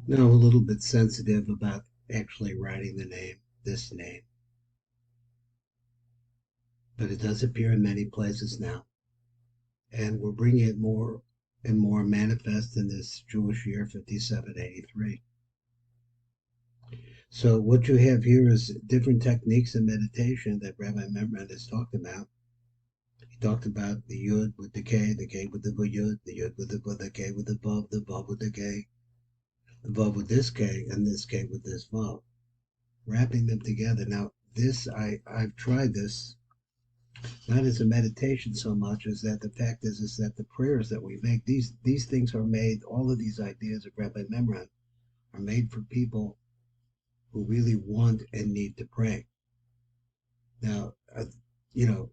Now, I'm a little bit sensitive about actually writing the name, this name, but it does appear in many places now. And we're bringing it more and more manifest in this Jewish year 5783. So, what you have here is different techniques of meditation that Rabbi Mimran has talked about. He talked about the Yud with the K with the Yud, the Yud with the K with the Vav with the K, the Vav with this K, and this K with this Vav, wrapping them together. Now, I've tried this not as a meditation so much as that the fact is that the prayers that we make, these things are made, all of these ideas of Rabbi Memran are made for people who really want and need to pray. Now, you know,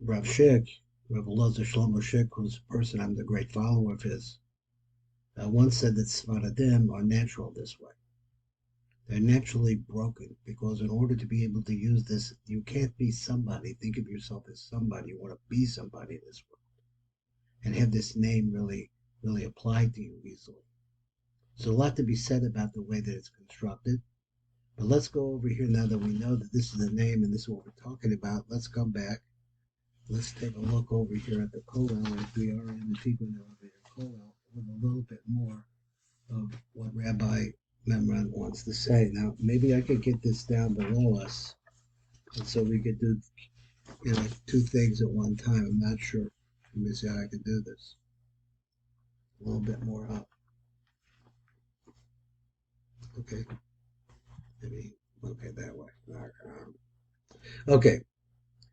Rav Shik, Rav Elazar Shlomo Shik, who's a person I'm the great follower of his, once said that Svaradim are natural this way. They're naturally broken because in order to be able to use this, you can't be somebody. Think of yourself as somebody. You want to be somebody in this world and have this name really applied to you easily. So a lot to be said about the way that it's constructed. But let's go over here now that we know that this is the name and this is what we're talking about. Let's come back. Let's take a look over here at the Koel as we are in the Tikkun Elevator Koel with a little bit more of what Rabbi Memran wants to say. Now, maybe I could get this down below us, and so we could do, two things at one time. I'm not sure. Let me see how I can do this. A little bit more up. Okay, maybe okay that way. Okay,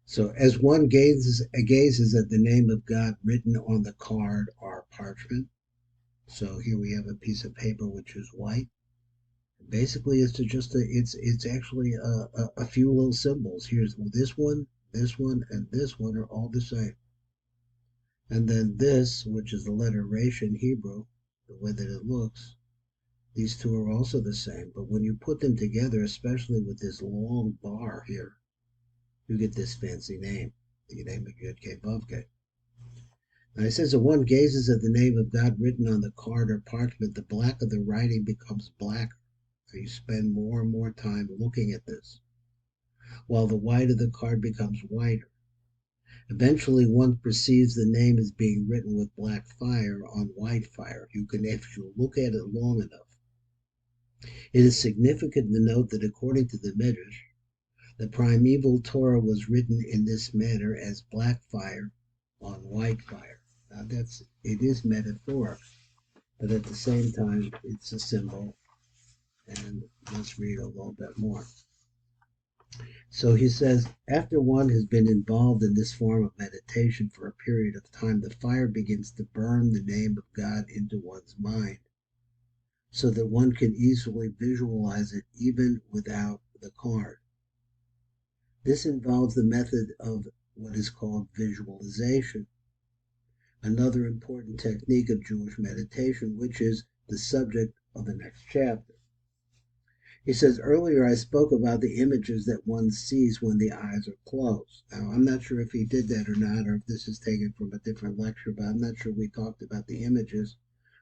so as one gazes at the name of God written on the card or parchment. So here we have a piece of paper which is white. Basically, it's actually a few little symbols. Here's this one, and this one are all the same. And then this, which is the letter Resh in Hebrew, the way that it looks, these two are also the same. But when you put them together, especially with this long bar here, you get this fancy name, the name of Yud K Vav K. Now it says that one gazes at the name of God written on the card or parchment, the black of the writing becomes blacker. So you spend more and more time looking at this, while the white of the card becomes whiter. Eventually, one perceives the name as being written with black fire on white fire. If you look at it long enough. It is significant to note that according to the Midrash, the primeval Torah was written in this manner as black fire on white fire. Now it is metaphoric, but at the same time, it's a symbol. And let's read a little bit more. So he says, after one has been involved in this form of meditation for a period of time, the fire begins to burn the name of God into one's mind, so that one can easily visualize it even without the card. This involves the method of what is called visualization, another important technique of Jewish meditation, which is the subject of the next chapter. He says, earlier I spoke about the images that one sees when the eyes are closed. Now, I'm not sure if he did that or not, or if this is taken from a different lecture, but I'm not sure we talked about the images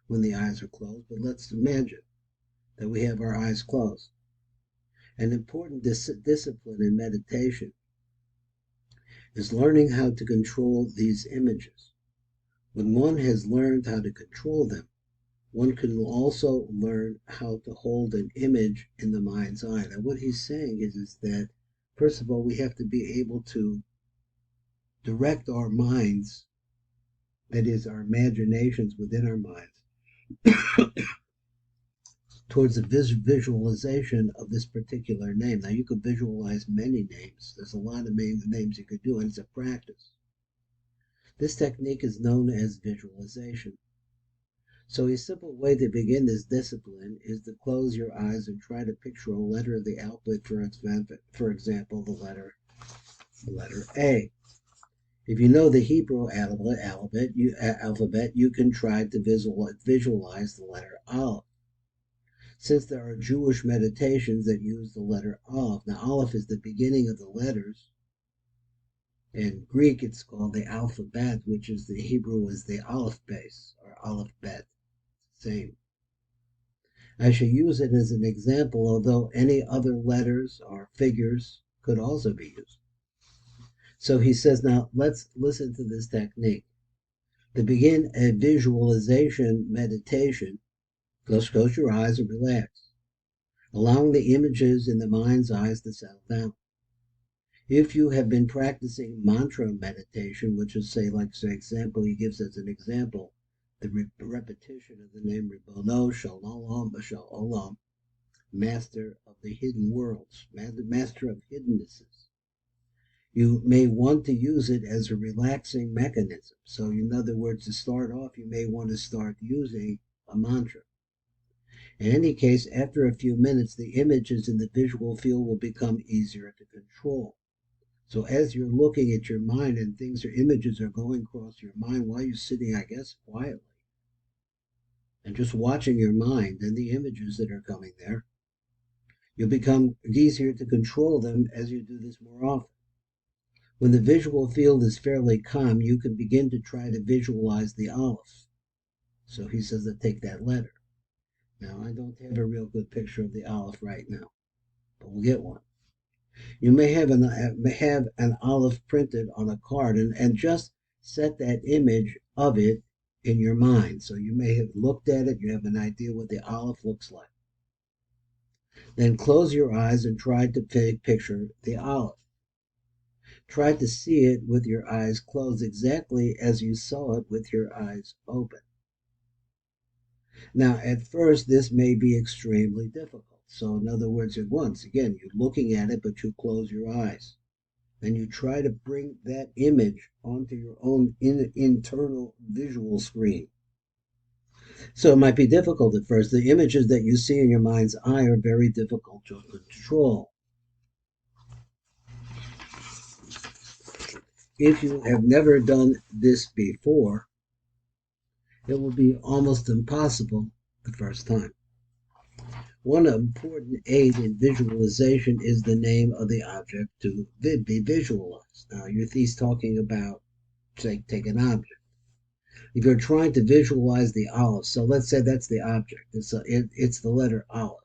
when the eyes are closed. But let's imagine that we have our eyes closed. An important discipline in meditation is learning how to control these images. When one has learned how to control them, one can also learn how to hold an image in the mind's eye. Now, what he's saying is that, first of all, we have to be able to direct our minds, that is, our imaginations within our minds, towards the visualization of this particular name. Now, you could visualize many names. There's a lot of names you could do, and it's a practice. This technique is known as visualization. So a simple way to begin this discipline is to close your eyes and try to picture a letter of the alphabet, for example, the letter A. If you know the Hebrew alphabet, you can try to visualize the letter Aleph. Since there are Jewish meditations that use the letter Aleph, now Aleph is the beginning of the letters. In Greek, it's called the alphabet, which is the Hebrew is the Aleph base or Aleph bet. Same. I shall use it as an example, although any other letters or figures could also be used. So he says, now let's listen to this technique. To begin a visualization meditation, close your eyes and relax, allowing the images in the mind's eyes to settle down. If you have been practicing mantra meditation, which is, say, like the example he gives as an example, the repetition of the name Ribono Shalom Shalom, master of the hidden worlds, master of hiddennesses, you may want to use it as a relaxing mechanism. So, in other words, to start off, you may want to start using a mantra. In any case, after a few minutes, the images in the visual field will become easier to control. So as you're looking at your mind and things or images are going across your mind while you're sitting, I guess, quietly, and just watching your mind and the images that are coming there, you'll become easier to control them as you do this more often. When the visual field is fairly calm, you can begin to try to visualize the Aleph. So he says to take that letter. Now, I don't have a real good picture of the Aleph right now, but we'll get one. You may have an Aleph printed on a card and just set that image of it in your mind. So you may have looked at it, you have an idea what the Aleph looks like. Then close your eyes and try to picture the Aleph. Try to see it with your eyes closed exactly as you saw it with your eyes open. Now, at first, this may be extremely difficult. So, in other words, once again, you're looking at it, but you close your eyes. And you try to bring that image onto your own internal visual screen. So it might be difficult at first. The images that you see in your mind's eye are very difficult to control. If you have never done this before, it will be almost impossible the first time. One important aid in visualization is the name of the object to be visualized. Now, he's talking about, take an object. If you're trying to visualize the Aleph, so let's say that's the object. It's the letter Aleph.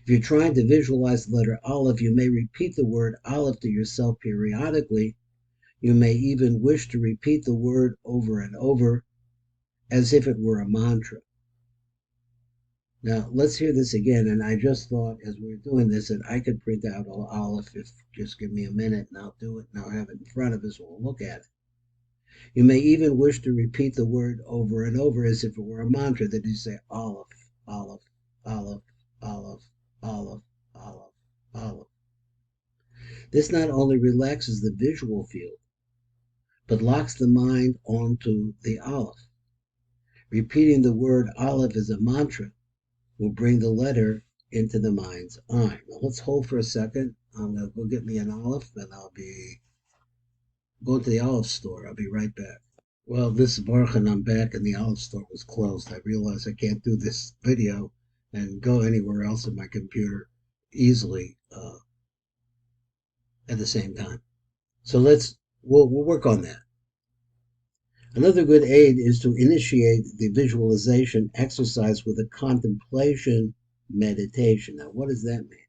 If you're trying to visualize the letter Aleph, you may repeat the word Aleph to yourself periodically. You may even wish to repeat the word over and over as if it were a mantra. Now, let's hear this again. And I just thought as we were doing this that I could print out Aleph if just give me a minute and I'll do it and I'll have it in front of us. We'll look at it. You may even wish to repeat the word over and over as if it were a mantra, that you say Aleph, Aleph, Aleph, Aleph, Aleph, Aleph, Aleph. This not only relaxes the visual field, but locks the mind onto the Aleph. Repeating the word Aleph as a mantra will bring the letter into the mind's eye. Now let's hold for a second. I'm going to go get me an Aleph and I'll be going to the Aleph store. I'll be right back. Well, this is Baruch and I'm back and the Aleph store was closed. I realized I can't do this video and go anywhere else in my computer easily at the same time. So we'll work on that. Another good aid is to initiate the visualization exercise with a contemplation meditation. Now, what does that mean?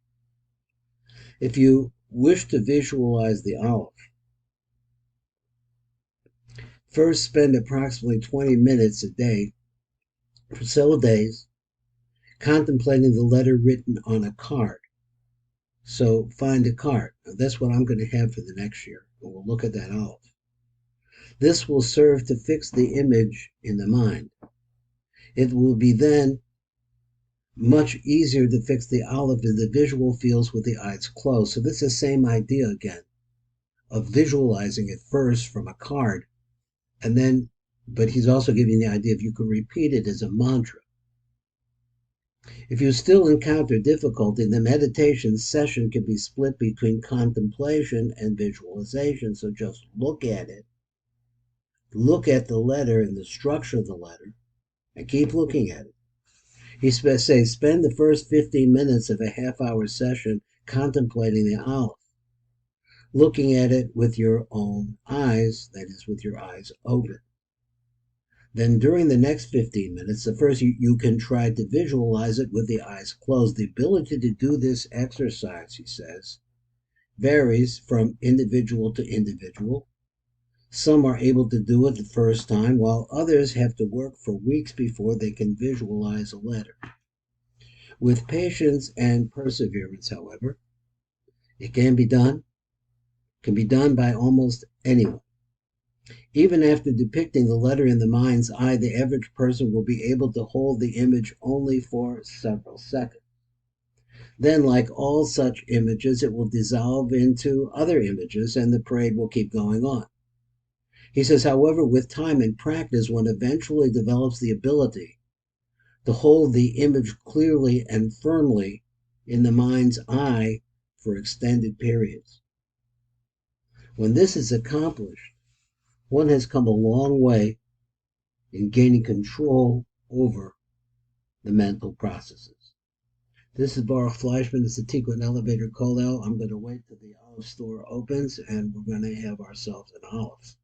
If you wish to visualize the Aleph, first spend approximately 20 minutes a day for several days contemplating the letter written on a card. So find a card. Now, that's what I'm going to have for the next year. And we'll look at that Aleph. This will serve to fix the image in the mind. It will be then much easier to fix the Aleph in the visual fields with the eyes closed. So this is the same idea again of visualizing it first from a card, and then, but he's also giving the idea if you could repeat it as a mantra. If you still encounter difficulty, the meditation session can be split between contemplation and visualization. So just look at it. Look at the letter and the structure of the letter, and keep looking at it. He says, spend the first 15 minutes of a half-hour session contemplating the Aleph, looking at it with your own eyes, that is, with your eyes open. Then during the next 15 minutes, the first you can try to visualize it with the eyes closed. The ability to do this exercise, he says, varies from individual to individual. Some are able to do it the first time, while others have to work for weeks before they can visualize a letter. With patience and perseverance, however, it can be done. Can be done by almost anyone. Even after depicting the letter in the mind's eye, the average person will be able to hold the image only for several seconds. Then, like all such images, it will dissolve into other images and the parade will keep going on. He says, however, with time and practice, one eventually develops the ability to hold the image clearly and firmly in the mind's eye for extended periods. When this is accomplished, one has come a long way in gaining control over the mental processes. This is Baruch Fleischman. It's the Tequila Elevator Kollel. I'm going to wait till the olive store opens and we're going to have ourselves an olive.